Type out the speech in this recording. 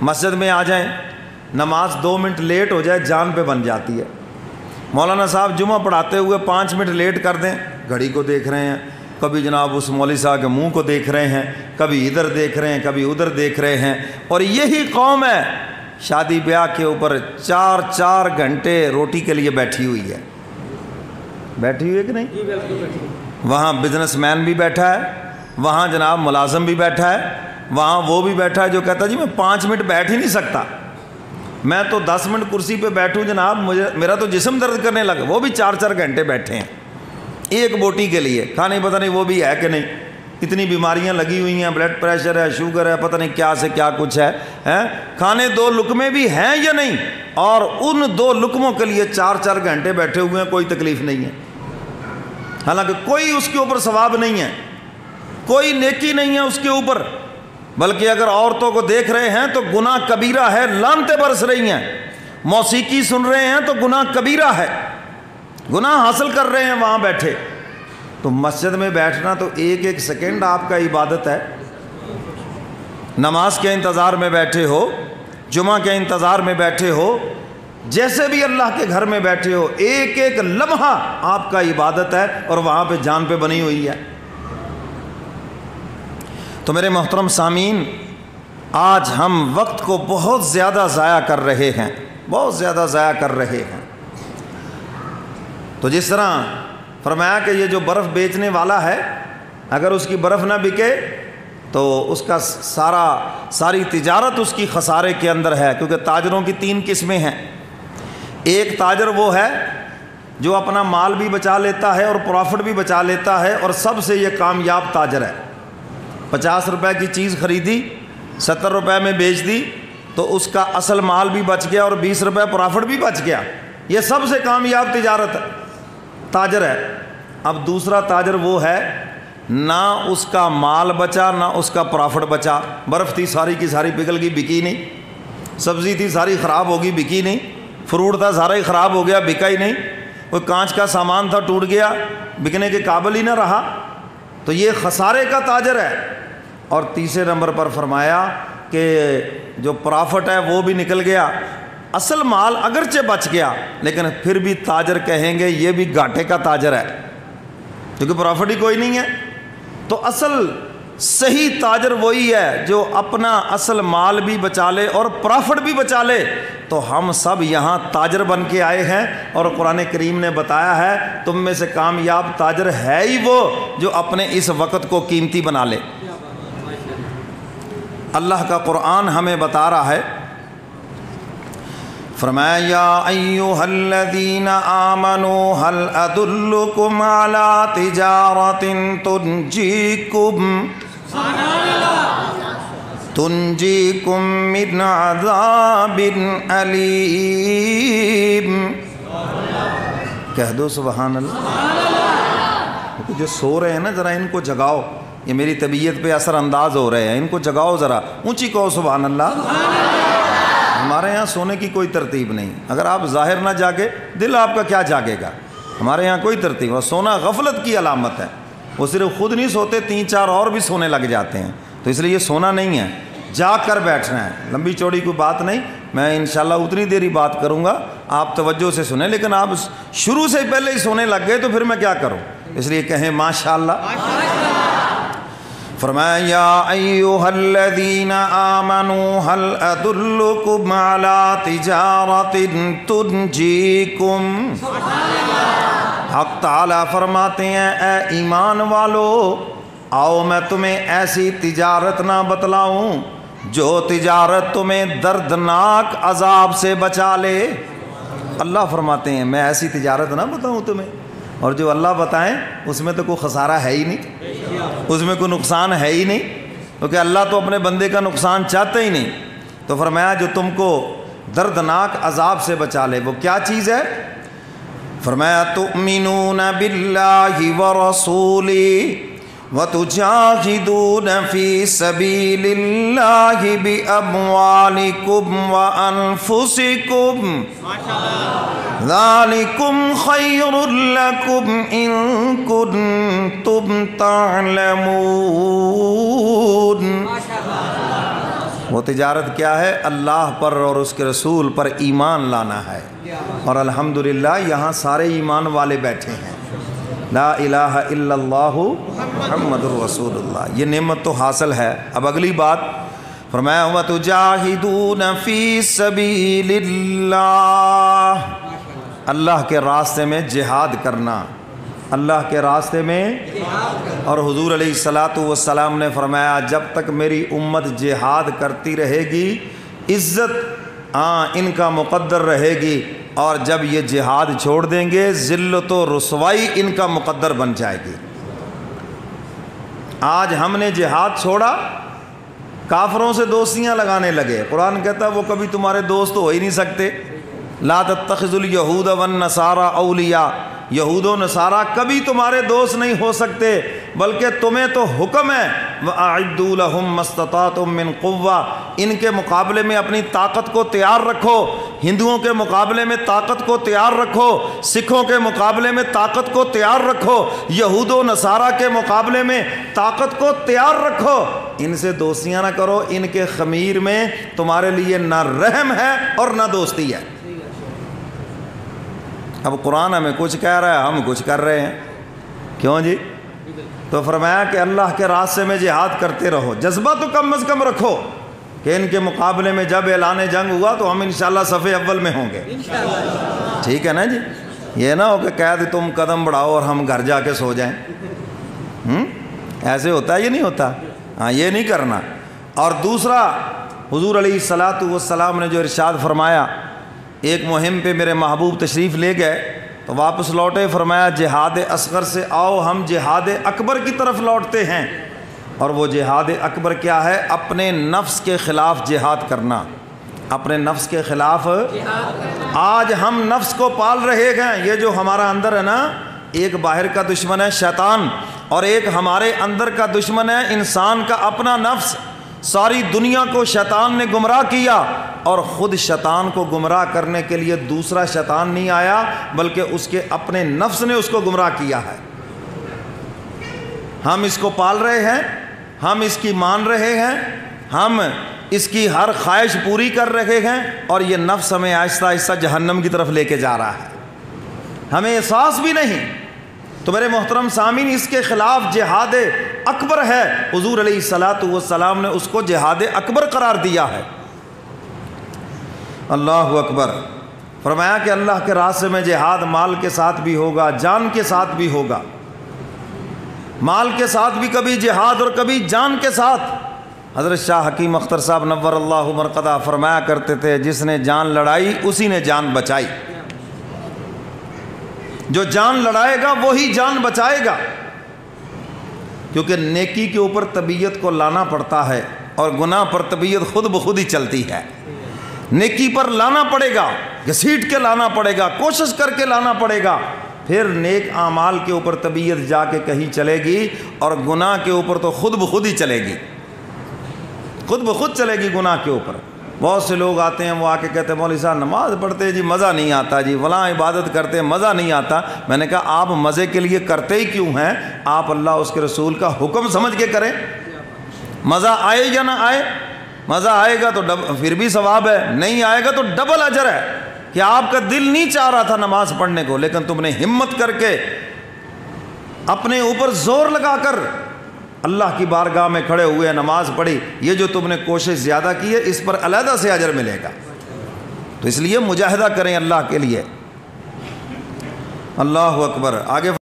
مسجد میں آ جائیں, نماز 2 منٹ لیٹ ہو جائے جان پہ بن جاتی ہے. مولانا صاحب جمعہ پڑھاتے ہوئے 5 منٹ لیٹ کر دیں, گھڑی کو دیکھ رہے ہیں, کبھی جناب اس مولوی صاحب کے منہ کو دیکھ رہے ہیں, کبھی ادھر دیکھ رہے ہیں, کبھی ادھر دیکھ رہے ہیں. اور یہی قوم ہے شادی بیاہ کے اوپر 4 گھنٹے روٹی کے لیے بیٹھی ہوئی ہے. بیٹھی ہوئی ہے کہ نہیں؟ وہاں بزنس مین بھی بیٹھا ہے, وہاں جناب ملازم بھی بیٹھا ہے, وہاں وہ بھی بیٹھا ہے جو کہتا ہے جی میں 5 منٹ بیٹھ ہی نہیں سکتا, میں تو 10 منٹ کرسی پہ بیٹھوں جناب, میرا تو جسم درد کرنے لگا. وہ بھی 4 گھنٹے بیٹھے ہیں ایک بوٹی کے لیے. کھانے پتہ نہیں وہ بھی ہے کہ نہیں, اتنی بیماریاں لگی ہوئی ہیں, بلڈ پریشر ہے, شوگر ہے, پتہ نہیں کیا سے کیا کچھ ہے. کھانے 2 لقمے بھی ہیں یا نہیں, اور ان 2 لقموں کے لیے 4 گھنٹے بیٹھے ہوئے ہیں, کوئی تکلیف نہیں ہے. حالانکہ کوئی اس کے اوپر ثواب نہیں ہے, کوئی نیکی نہیں ہے اس کے اوپر, بلکہ اگر عورتوں کو دیکھ رہے ہیں تو گناہ کبیرہ ہے, لعنتیں برس رہی ہیں. موسیقی سن رہے ہیں تو گناہ کبیرہ ہے, گناہ حاصل کر رہے ہیں وہاں بیٹھے. تو مسجد میں بیٹھنا تو 1 سیکنڈ آپ کا عبادت ہے. نماز کے انتظار میں بیٹھے ہو, جمعہ کے انتظار میں بیٹھے ہو, جیسے بھی اللہ کے گھر میں بیٹھے ہو, 1 لمحہ آپ کا عبادت ہے اور وہاں پہ جان پہ بنی ہوئی ہے. تو میرے محترم سامعین, آج ہم وقت کو بہت زیادہ ضائع کر رہے ہیں, بہت زیادہ ضائع کر رہے ہیں. تو جس طرح فرمایا کہ یہ جو برف بیچنے والا ہے, اگر اس کی برف نہ بکے تو اس کا ساری تجارت اس کی خسارے کے اندر ہے. کیونکہ تاجروں کی 3 قسمیں ہیں. ایک تاجر وہ ہے جو اپنا مال بھی بچا لیتا ہے اور پروفٹ بھی بچا لیتا ہے, اور سب سے یہ کامیاب تاجر ہے. 50 روپے کی چیز خریدی, 70 روپے میں بیچ دی, تو اس کا اصل مال بھی بچ گیا اور 20 روپے پروفٹ بھی بچ گیا. یہ سب سے کامیاب تاجر ہے. اب دوسرا تاجر وہ ہے, نہ اس کا مال بچا نہ اس کا پروفٹ بچا. برف تھی ساری کی ساری پگھل گئی, بکی نہیں. سبزی تھی ساری خراب ہوگی, بکی نہیں. فروٹ تھا سارا ہی خراب ہو گیا, بکا ہی نہیں. کوئی کانچ کا سامان تھا ٹوٹ گیا, بکنے کے قابل ہی نہ رہا. تو یہ خسارے کا تاجر ہے. اور تیسرے نمبر پر فرمایا کہ جو پرافٹ ہے وہ بھی نکل گیا, اصل مال اگرچہ بچ گیا لیکن پھر بھی تاجر کہیں گے یہ بھی گھاٹے کا تاجر ہے, کیونکہ پرافٹ ہی کوئی نہیں ہے. تو اصل صحیح تاجر وہی ہے جو اپنا اصل مال بھی بچا لے اور پرافٹ بھی بچا لے. تو ہم سب یہاں تاجر بن کے آئے ہیں, اور قرآن کریم نے بتایا ہے تم میں سے کامیاب تاجر ہے ہی وہ جو اپنے اس وقت کو قیمتی بنا لے. اللہ کا قرآن ہمیں بتا رہا ہے, فرمایا یا ایھا الذین آمنوا هل ادلکم علی تجارۃ تنجیکم من عذاب علیم. کہہ دو سبحان اللہ. جو سو رہے ہیں نا ذرا ان کو جگاؤ, یہ میری طبیعت پہ اثر انداز ہو رہے ہیں, ان کو جگاؤ ذرا, اونچی کہو سبحان اللہ. ہمارے یہاں سونے کی کوئی ترتیب نہیں. اگر آپ ظاہر نہ جاگے دل آپ کا کیا جاگے گا. ہمارے یہاں کوئی ترتیب, اور سونا غفلت کی علامت ہے. وہ صرف خود نہیں سوتے, 3-4 اور بھی سونے لگ جاتے ہیں. تو اس لیے یہ سونا نہیں ہے, جاگ کر بیٹھنا ہے. لمبی چوڑی کوئی بات نہیں, میں انشاءاللہ اتنی دیر ہی بات کروں گا, آپ توجہ سے سنیں. لیکن آپ شروع سے پہلے ہی سونے لگ گئے تو پھر میں کیا کروں, اس لیے کہیں ماشاءاللہ. فرمایا یا ایھا الذین آمنوا هل ادلکم علی تجارۃ تنجیکم. حق تعالیٰ فرماتے ہیں اے ایمان والو, آؤ میں تمہیں ایسی تجارت نہ بتلاؤں جو تجارت تمہیں دردناک عذاب سے بچا لے. اللہ فرماتے ہیں میں ایسی تجارت نہ بتاؤں تمہیں, اور جو اللہ بتائیں اس میں تو کوئی خسارہ ہے ہی نہیں, اس میں کوئی نقصان ہے ہی نہیں, کیونکہ اللہ تو اپنے بندے کا نقصان چاہتے ہی نہیں. تو فرمایا جو تم کو دردناک عذاب سے بچا لے. وہ کیا چیز ہے؟ فرمایا تؤمنون باللہ ورسولہ وتجاہدون فی سبیل اللہ باموالکم وانفسکم ذالکم خیر لکم ان کنتم تعلمون. وہ تجارت کیا ہے؟ اللہ پر اور اس کے رسول پر ایمان لانا ہے، اور الحمدللہ یہاں سارے ایمان والے بیٹھے ہیں، لا الہ الا اللہ محمد الرسول اللہ، یہ نعمت تو حاصل ہے۔ اب اگلی بات فرمایا وَتُجَاهِدُونَ فِي سَبِيلِ اللَّهِ، اللہ کے راستے میں جہاد کرنا، اللہ کے راستے میں۔ اور حضور علیہ الصلاۃ نے فرمایا جب تک میری امت جہاد کرتی رہے گی عزت ان کا مقدر رہے گی، اور جب یہ جہاد چھوڑ دیں گے ذلت و رسوائی ان کا مقدر بن جائے گی۔ آج ہم نے جہاد چھوڑا، کافروں سے دوستیاں لگانے لگے۔ قرآن کہتا ہے وہ کبھی تمہارے دوست ہو ہی نہیں سکتے، لا تتخذوا اليہود والنصارى اولیاء، یہود و نصارہ کبھی تمہارے دوست نہیں ہو سکتے، بلکہ تمہیں تو حکم ہے وَأَعِدُّوا لَهُم مَّا اسْتَطَعْتُم مِّن قُوَّةٍ، ان کے مقابلے میں اپنی طاقت کو تیار رکھو، ہندوؤں کے مقابلے میں طاقت کو تیار رکھو، سکھوں کے مقابلے میں طاقت کو تیار رکھو، یہود و نصارہ کے مقابلے میں طاقت کو تیار رکھو، ان سے دوستیاں نہ کرو، ان کے خمیر میں تمہارے لیے نہ رحم ہے اور نہ دوستی ہے۔ اب قرآن ہمیں کچھ کہہ رہا ہے، ہم کچھ کر رہے ہیں، کیوں جی؟ تو فرمایا کہ اللہ کے راستے میں جہاد کرتے رہو، جذبہ تو کم از کم رکھو کہ ان کے مقابلے میں جب اعلان جنگ ہوا تو ہم انشاءاللہ صف اول میں ہوں گے، ٹھیک ہے نا جی؟ یہ نہ ہو کہ قید تم قدم بڑھاؤ اور ہم گھر جا کے سو جائیں، ایسے ہوتا ہے یہ نہیں ہوتا، ہاں یہ نہیں کرنا۔ اور دوسرا حضور علیہ الصلاۃ نے جو ارشاد فرمایا، ایک مہم پہ میرے محبوب تشریف لے گئے تو واپس لوٹے، فرمایا جہاد اصغر سے آؤ ہم جہاد اکبر کی طرف لوٹتے ہیں۔ اور وہ جہاد اکبر کیا ہے؟ اپنے نفس کے خلاف جہاد کرنا، اپنے نفس کے خلاف۔ آج ہم نفس کو پال رہے ہیں، یہ جو ہمارا اندر ہے نا، ایک باہر کا دشمن ہے شیطان، اور ایک ہمارے اندر کا دشمن ہے انسان کا اپنا نفس۔ ساری دنیا کو شیطان نے گمراہ کیا، اور خود شیطان کو گمراہ کرنے کے لیے دوسرا شیطان نہیں آیا، بلکہ اس کے اپنے نفس نے اس کو گمراہ کیا ہے۔ ہم اس کو پال رہے ہیں، ہم اس کی مان رہے ہیں، ہم اس کی ہر خواہش پوری کر رہے ہیں، اور یہ نفس ہمیں آہستہ آہستہ جہنم کی طرف لے کے جا رہا ہے، ہمیں احساس بھی نہیں۔ تو میرے محترم سامعین، اس کے خلاف جہاد اکبر ہے، حضور علیہ الصلاۃ نے اس کو جہاد اکبر قرار دیا ہے۔ اللہ اکبر۔ فرمایا کہ اللہ کے راستے میں جہاد مال کے ساتھ بھی ہوگا، جان کے ساتھ بھی ہوگا، مال کے ساتھ بھی کبھی جہاد اور کبھی جان کے ساتھ۔ حضرت شاہ حکیم اختر صاحب نور اللہ مرقدہ فرمایا کرتے تھے جس نے جان لڑائی اسی نے جان بچائی، جو جان لڑائے گا وہی جان بچائے گا، کیونکہ نیکی کے اوپر طبیعت کو لانا پڑتا ہے اور گناہ پر طبیعت خود بخود ہی چلتی ہے۔ نیکی پر لانا پڑے گا، گھسیٹ کے لانا پڑے گا، کوشش کر کے لانا پڑے گا، پھر نیک اعمال کے اوپر طبیعت جا کے کہیں چلے گی، اور گناہ کے اوپر تو خود بخود ہی چلے گی، خود بخود چلے گی گناہ کے اوپر۔ بہت سے لوگ آتے ہیں، وہ آ کے کہتے ہیں مولوی صاحب نماز پڑھتے جی مزہ نہیں آتا، جی فلاں عبادت کرتے مزہ نہیں آتا۔ میں نے کہا آپ مزے کے لیے کرتے ہی کیوں ہیں؟ آپ اللہ اس کے رسول کا حکم سمجھ کے کریں، مزہ آئے یا نہ آئے، مزہ آئے گا تو پھر بھی ثواب ہے، نہیں آئے گا تو ڈبل اجر ہے، کہ آپ کا دل نہیں چاہ رہا تھا نماز پڑھنے کو، لیکن تم نے ہمت کر کے اپنے اوپر زور لگا کر اللہ کی بارگاہ میں کھڑے ہوئے نماز پڑھی، یہ جو تم نے کوشش زیادہ کی ہے اس پر علیحدہ سے اجر ملے گا۔ تو اس لیے مجاہدہ کریں اللہ کے لیے۔ اللہ اکبر۔ آگے